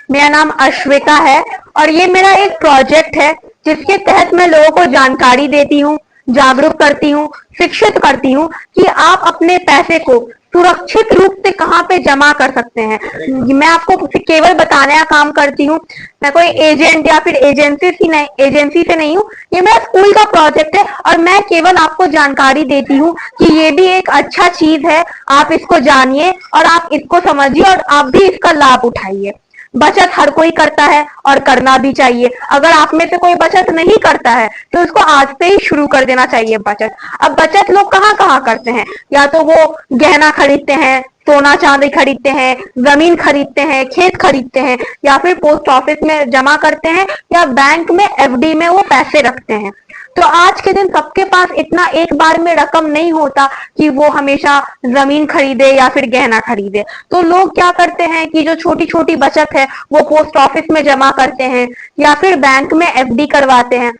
मेरा नाम अश्विका है और ये मेरा एक प्रोजेक्ट है जिसके तहत मैं लोगों को जानकारी देती हूँ, जागरूक करती हूँ, शिक्षित करती हूँ कि आप अपने पैसे को सुरक्षित रूप से कहाँ पे जमा कर सकते हैं। मैं आपको केवल बताने का काम करती हूँ। मैं कोई एजेंट या फिर एजेंसी से नहीं हूँ। ये मेरा स्कूल का प्रोजेक्ट है और मैं केवल आपको जानकारी देती हूँ कि ये भी एक अच्छा चीज है। आप इसको जानिए और आप इसको समझिए और आप भी इसका लाभ उठाइए। बचत हर कोई करता है और करना भी चाहिए। अगर आप में से कोई बचत नहीं करता है तो उसको आज से ही शुरू कर देना चाहिए बचत। अब बचत लोग कहाँ कहाँ करते हैं, या तो वो गहना खरीदते हैं, सोना चांदी खरीदते हैं, जमीन खरीदते हैं, खेत खरीदते हैं, या फिर पोस्ट ऑफिस में जमा करते हैं, या बैंक में एफडी में वो पैसे रखते हैं। तो आज के दिन सबके पास इतना एक बार में रकम नहीं होता कि वो हमेशा जमीन खरीदे या फिर गहना खरीदे। तो लोग क्या करते हैं कि जो छोटी छोटी बचत है वो पोस्ट ऑफिस में जमा करते हैं या फिर बैंक में एफडी करवाते हैं।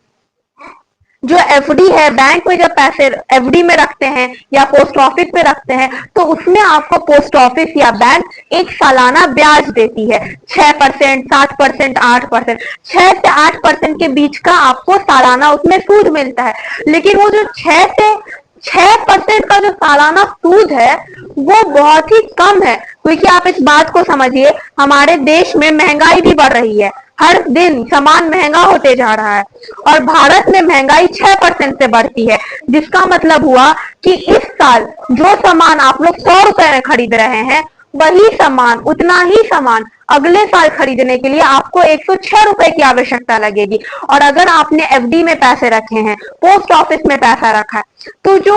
जो एफडी है, बैंक में जब पैसे एफडी में रखते हैं या पोस्ट ऑफिस में रखते हैं तो उसमें आपको पोस्ट ऑफिस या बैंक एक सालाना ब्याज देती है 6%, 7%, 8%। 6 से 8% के बीच का आपको सालाना उसमें सूद मिलता है। लेकिन वो जो 6% का जो सालाना सूद है वो बहुत ही कम है, क्योंकि आप इस बात को समझिए, हमारे देश में महंगाई भी बढ़ रही है। हर दिन सामान महंगा होते जा रहा है और भारत में महंगाई 6% से बढ़ती है, जिसका मतलब हुआ कि इस साल जो सामान आप लोग 100 रुपए में खरीद रहे हैं वही सामान, उतना ही सामान अगले साल खरीदने के लिए आपको 106 रुपए की आवश्यकता लगेगी। और अगर आपने एफडी में पैसे रखे हैं, पोस्ट ऑफिस में पैसा रखा है, तो जो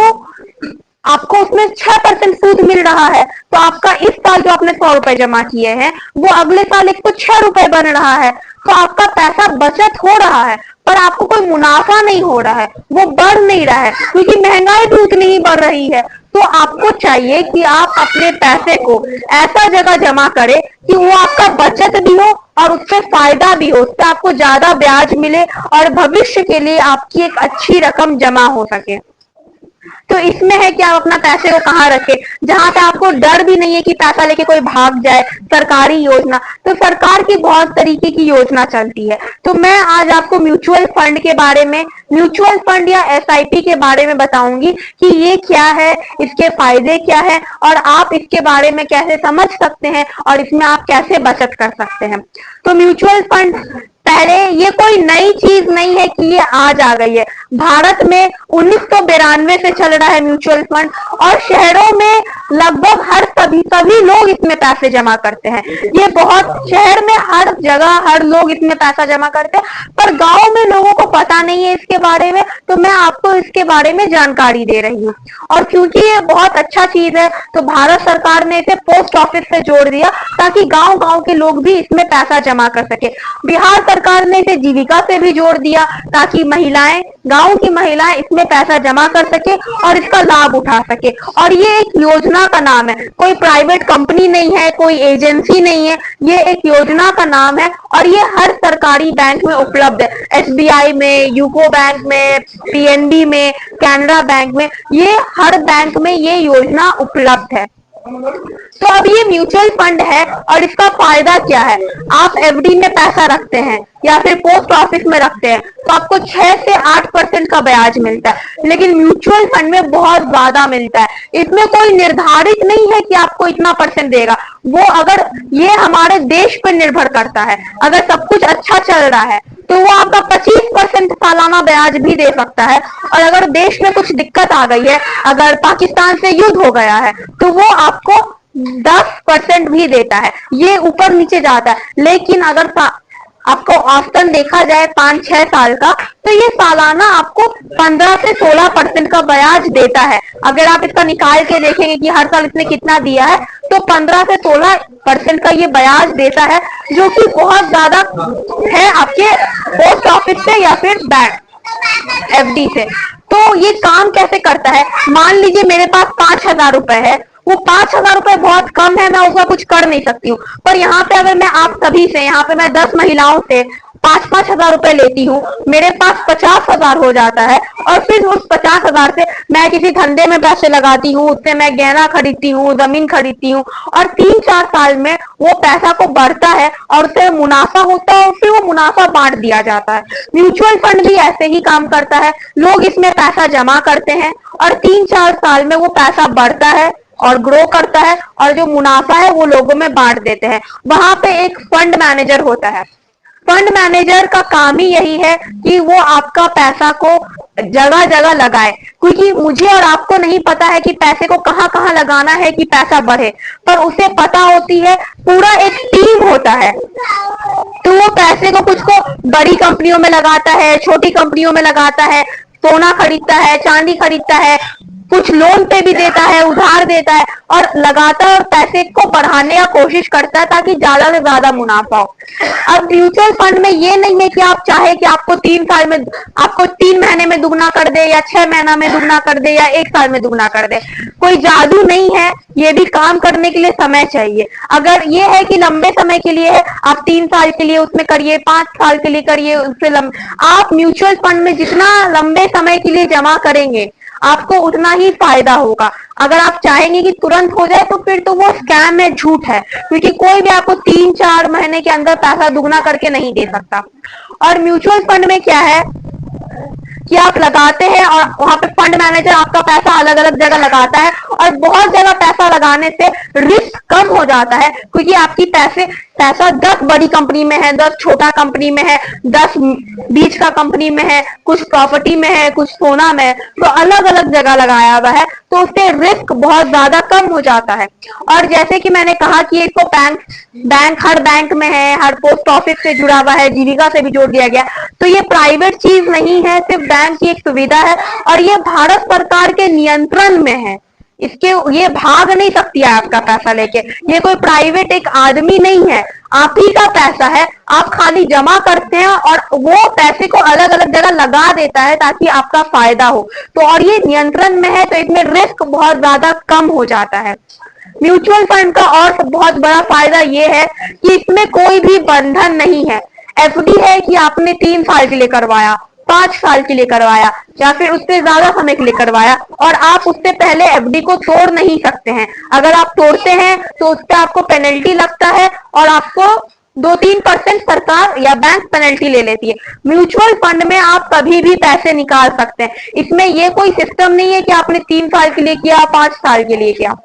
आपको उसमें 6% सूद मिल रहा है, तो आपका इस साल जो आपने 100 रुपए जमा किए हैं वो अगले साल 106 रुपए बन रहा है। तो आपका पैसा बचत हो रहा है पर आपको कोई मुनाफा नहीं हो रहा है, वो बढ़ नहीं रहा है, क्योंकि महंगाई भी उतनी ही बढ़ रही है। तो आपको चाहिए कि आप अपने पैसे को ऐसा जगह जमा करें कि वो आपका बचत भी हो और उससे फायदा भी हो, उससे आपको ज्यादा ब्याज मिले और भविष्य के लिए आपकी एक अच्छी रकम जमा हो सके। तो इसमें है कि आप अपना पैसे को कहाँ रखें, जहां पे आपको डर भी नहीं है कि पैसा लेके कोई भाग जाए। सरकारी योजना, तो सरकार की बहुत तरीके की योजना चलती है। तो मैं आज आपको म्यूचुअल फंड के बारे में, म्यूचुअल फंड या एसआईपी के बारे में बताऊंगी कि ये क्या है, इसके फायदे क्या है और आप इसके बारे में कैसे समझ सकते हैं और इसमें आप कैसे बचत कर सकते हैं। तो म्यूचुअल फंड पहले ये कोई नई चीज नहीं है कि ये आज आ गई है। भारत में 1992 से चल रहा है म्यूचुअल फंड और शहरों में लगभग सभी लोग इसमें पैसे जमा करते हैं। ये बहुत, शहर में हर जगह हर लोग इसमें पैसा जमा करते हैं, पर गांव में लोगों को पता नहीं है इसके बारे में। तो मैं आपको इसके बारे में जानकारी दे रही हूँ और क्योंकि ये बहुत अच्छा चीज है तो भारत सरकार ने इसे पोस्ट ऑफिस से जोड़ दिया ताकि गांव गांव के लोग भी इसमें पैसा जमा कर सके। बिहार सरकार ने इसे जीविका से भी जोड़ दिया ताकि महिलाएं, गांव की महिलाएं इसमें पैसा जमा कर सके और इसका लाभ उठा सके। और ये एक योजना का नाम है, कोई प्राइवेट कंपनी नहीं है, कोई एजेंसी नहीं है, ये एक योजना का नाम है और ये हर सरकारी बैंक में उपलब्ध है। एसबीआई में, यूको बैंक में, पीएनबी में, कैनरा बैंक में, ये हर बैंक में ये योजना उपलब्ध है। तो अब ये म्यूचुअल फंड है और इसका फायदा क्या है। आप एफडी में पैसा रखते हैं या फिर पोस्ट ऑफिस में रखते हैं तो आपको 6 से 8% का ब्याज मिलता है, लेकिन म्यूचुअल फंड में बहुत ज्यादा मिलता है। इसमें कोई निर्धारित नहीं है कि आपको इतना परसेंट देगा, वो अगर ये हमारे देश पर निर्भर करता है। अगर सब कुछ अच्छा चल रहा है तो वो आपका 25% सालाना ब्याज भी दे सकता है, और अगर देश में कुछ दिक्कत आ गई है, अगर पाकिस्तान से युद्ध हो गया है तो वो आपको 10% भी देता है। ये ऊपर नीचे जाता है, लेकिन अगर आपको औसतन देखा जाए 5-6 साल का तो ये सालाना आपको 15 से 16% का ब्याज देता है। अगर आप इसका निकाल के देखेंगे कि हर साल इसने कितना दिया है तो 15 से 16% का ये ब्याज देता है, जो कि बहुत ज्यादा है आपके पोस्ट ऑफिस से या फिर बैंक एफडी से। तो ये काम कैसे करता है, मान लीजिए मेरे पास 5,000 रुपए है, वो 5,000 रुपए बहुत कम है, मैं उसका कुछ कर नहीं सकती हूँ। पर यहाँ पे अगर मैं आप सभी से, यहाँ पे मैं 10 महिलाओं से 5-5 हजार रुपए लेती हूँ, मेरे पास 50,000 हो जाता है। और फिर उस 50,000 से मैं किसी धंधे में पैसे लगाती हूँ, उससे मैं गहना खरीदती हूँ, जमीन खरीदती हूँ और 3-4 साल में वो पैसा को बढ़ता है और उससे मुनाफा होता है और फिर वो मुनाफा बांट दिया जाता है। म्यूचुअल फंड भी ऐसे ही काम करता है। लोग इसमें पैसा जमा करते हैं और 3-4 साल में वो पैसा बढ़ता है और ग्रो करता है और जो मुनाफा है वो लोगों में बांट देते हैं। वहां पे एक फंड मैनेजर होता है। फंड मैनेजर का काम ही यही है कि वो आपका पैसा को जगह जगह लगाए, क्योंकि मुझे और आपको नहीं पता है कि पैसे को कहां कहां लगाना है कि पैसा बढ़े, पर उसे पता होती है। पूरा एक टीम होता है, तो वो पैसे को कुछ को बड़ी कंपनियों में लगाता है, छोटी कंपनियों में लगाता है, सोना खरीदता है, चांदी खरीदता है, कुछ लोन पे भी देता है, उधार देता है और लगातार और पैसे को बढ़ाने की कोशिश करता है ताकि ज्यादा से ज्यादा मुनाफा हो। अब म्यूचुअल फंड में ये नहीं है कि आप चाहे कि आपको 3 महीने में दुगना कर दे या 6 महीना में दुगना कर दे या 1 साल में दुगना कर दे। कोई जादू नहीं है, ये भी काम करने के लिए समय चाहिए। अगर ये है कि लंबे समय के लिए है, आप 3 साल के लिए उसमें करिए, 5 साल के लिए करिए, उससे आप म्यूचुअल फंड में जितना लंबे समय के लिए जमा करेंगे आपको उतना ही फायदा होगा। अगर आप चाहेंगे कि तुरंत हो जाए तो फिर तो वो स्कैम है, झूठ है, क्योंकि कोई भी आपको 3-4 महीने के अंदर पैसा दुगना करके नहीं दे सकता। और म्यूचुअल फंड में क्या है कि आप लगाते हैं और वहां पे फंड मैनेजर आपका पैसा अलग अलग जगह लगाता है और बहुत जगह पैसा लगाने से रिस्क कम हो जाता है, क्योंकि आपकी पैसा 10 बड़ी कंपनी में है, 10 छोटा कंपनी में है, 10 बीच का कंपनी में है, कुछ प्रॉपर्टी में है, कुछ सोना में है, तो अलग अलग जगह लगाया हुआ है, तो उससे रिस्क बहुत ज्यादा कम हो जाता है। और जैसे कि मैंने कहा कि इसको हर बैंक में है, हर पोस्ट ऑफिस से जुड़ा हुआ है, जीविका से भी जोड़ दिया गया, तो ये प्राइवेट चीज नहीं है, सिर्फ बैंक की एक सुविधा है और ये भारत सरकार के नियंत्रण में है। ये भाग नहीं सकती है आपका पैसा लेके। ये कोई प्राइवेट एक आदमी नहीं है, आप ही का पैसा है, आप खाली जमा करते हैं और वो पैसे को अलग अलग जगह लगा देता है ताकि आपका फायदा हो। तो और ये नियंत्रण में है, तो इसमें रिस्क बहुत ज्यादा कम हो जाता है। म्यूचुअल फंड का और बहुत बड़ा फायदा ये है कि इसमें कोई भी बंधन नहीं है। एफडी है कि आपने 3 साल के लिए करवाया, 5 साल के लिए करवाया या फिर उससे ज्यादा समय के लिए करवाया और आप उससे पहले एफडी को तोड़ नहीं सकते हैं। अगर आप तोड़ते हैं तो उस पर आपको पेनल्टी लगता है और आपको 2-3% सरकार या बैंक पेनल्टी ले लेती है। म्यूचुअल फंड में आप कभी भी पैसे निकाल सकते हैं। इसमें ये कोई सिस्टम नहीं है कि आपने 3 साल के लिए किया, 5 साल के लिए किया।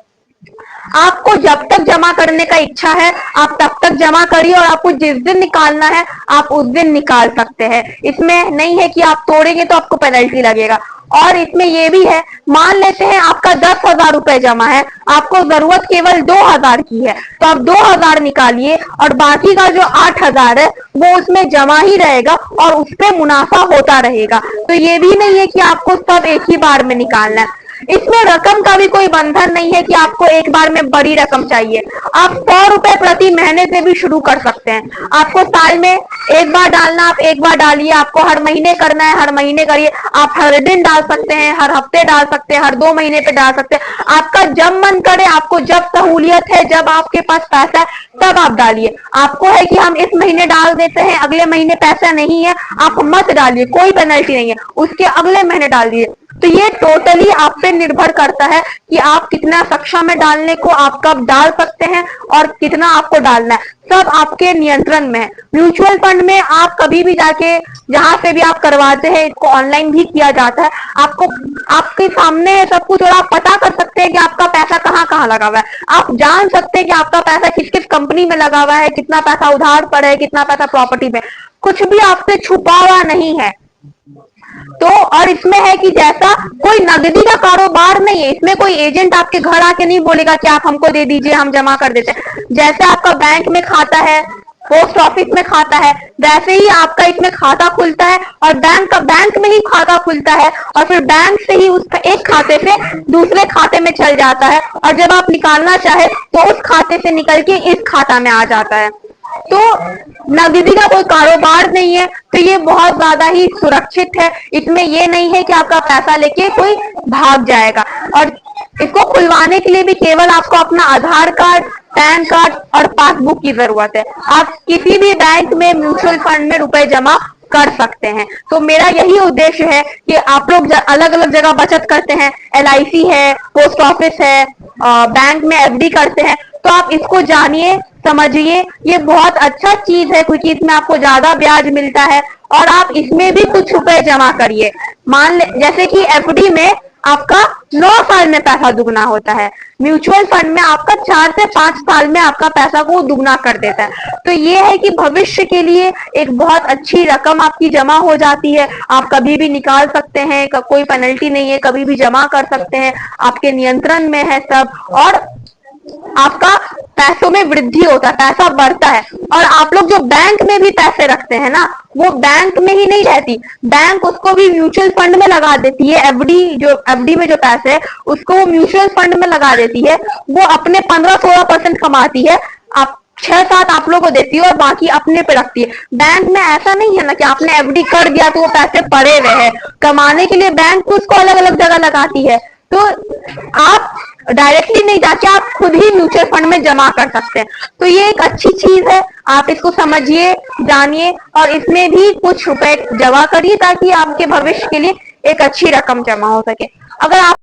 आपको जब तक जमा करने का इच्छा है आप तब तक जमा करिए और आपको जिस दिन निकालना है आप उस दिन निकाल सकते हैं। इसमें नहीं है कि आप तोड़ेंगे तो आपको पेनल्टी लगेगा। और इसमें यह भी है, मान लेते हैं आपका 10,000 रुपए जमा है, आपको जरूरत केवल 2,000 की है, तो आप 2,000 निकालिए और बाकी का जो 8,000 है वो उसमें जमा ही रहेगा और उस पर मुनाफा होता रहेगा। तो ये भी नहीं है कि आपको सब एक ही बार में निकालना है। इसमें रकम का भी कोई बंधन नहीं है कि आपको एक बार में बड़ी रकम चाहिए। आप 100 रुपए प्रति महीने से भी शुरू कर सकते हैं। आपको साल में एक बार डालना, आप एक बार डालिए। आपको हर महीने करना है, हर महीने करिए। आप हर दिन डाल सकते हैं, हर हफ्ते डाल सकते हैं, हर 2 महीने पे डाल सकते हैं। आपका जब मन करे, आपको जब सहूलियत है, जब आपके पास पैसा है तब आप डालिए। आपको है कि हम इस महीने डाल देते हैं, अगले महीने पैसा नहीं है, आप मत डालिए, कोई पेनल्टी नहीं है, उसके अगले महीने डाल दिए। तो ये टोटली आप पे निर्भर करता है कि आप कितना सक्षम है डालने को, आप कब डाल सकते हैं और कितना आपको डालना है, सब आपके नियंत्रण में है। म्यूचुअल फंड में आप कभी भी जाके जहां से भी आप करवाते हैं, इसको ऑनलाइन भी किया जाता है, आपको आपके सामने सब कुछ और आप पता कर सकते हैं कि आपका पैसा कहाँ कहाँ लगा हुआ है। आप जान सकते हैं कि आपका पैसा किस किस कंपनी में लगा हुआ है, कितना पैसा उधार पर है, कितना पैसा प्रॉपर्टी में, कुछ भी आपसे छुपा हुआ नहीं है। तो और इसमें है कि जैसा कोई नगदी का कारोबार नहीं है, इसमें कोई एजेंट आपके घर आके नहीं बोलेगा कि आप हमको दे दीजिए, हम जमा कर देते हैं। जैसे आपका बैंक में खाता है, पोस्ट ऑफिस में खाता है, वैसे ही आपका इसमें खाता खुलता है और बैंक में ही खाता खुलता है और फिर बैंक से ही उसका एक खाते से दूसरे खाते में चल जाता है और जब आप निकालना चाहे तो उस खाते से निकल के इस खाता में आ जाता है। तो नगदी का कोई कारोबार नहीं है, तो ये बहुत ज्यादा ही सुरक्षित है। इसमें ये नहीं है कि आपका पैसा लेके कोई भाग जाएगा। और इसको खुलवाने के लिए भी केवल आपको अपना आधार कार्ड, पैन कार्ड और पासबुक की जरूरत है। आप किसी भी बैंक में म्यूचुअल फंड में रुपए जमा कर सकते हैं। तो मेरा यही उद्देश्य है कि आप लोग अलग अलग जगह बचत करते हैं, LIC है, पोस्ट ऑफिस है, बैंक में FD करते हैं, तो आप इसको जानिए, समझिए ये बहुत अच्छा चीज है, क्योंकि इसमें आपको ज्यादा ब्याज मिलता है और आप इसमें भी कुछ रुपए जमा करिए। मान ले जैसे कि एफडी में आपका 9 साल में पैसा दुगना होता है, म्यूचुअल फंड में आपका 4 से 5 साल में आपका पैसा को दुगना कर देता है। तो ये है कि भविष्य के लिए एक बहुत अच्छी रकम आपकी जमा हो जाती है, आप कभी भी निकाल सकते हैं, कोई पेनल्टी नहीं है, कभी भी जमा कर सकते हैं, आपके नियंत्रण में है सब, और आपका पैसों में वृद्धि होता है, पैसा बढ़ता है। और आप लोग जो बैंक में भी पैसे रखते हैं ना, वो बैंक में ही नहीं रहती, बैंक उसको भी म्यूचुअल फंड में लगा देती है। एफडी में जो पैसे है उसको वो म्यूचुअल फंड में लगा देती है, वो अपने 15-16% कमाती है, आप 6-7 आप लोगों को देती है और बाकी अपने पे रखती है। बैंक में ऐसा नहीं है ना कि आपने एफडी कर दिया तो वो पैसे पड़े रहे, कमाने के लिए बैंक उसको अलग अलग जगह लगाती है। तो आप डायरेक्टली नहीं जाके आप खुद ही म्यूचुअल फंड में जमा कर सकते हैं। तो ये एक अच्छी चीज है, आप इसको समझिए, जानिए और इसमें भी कुछ रुपए जमा करिए ताकि आपके भविष्य के लिए एक अच्छी रकम जमा हो सके। अगर आप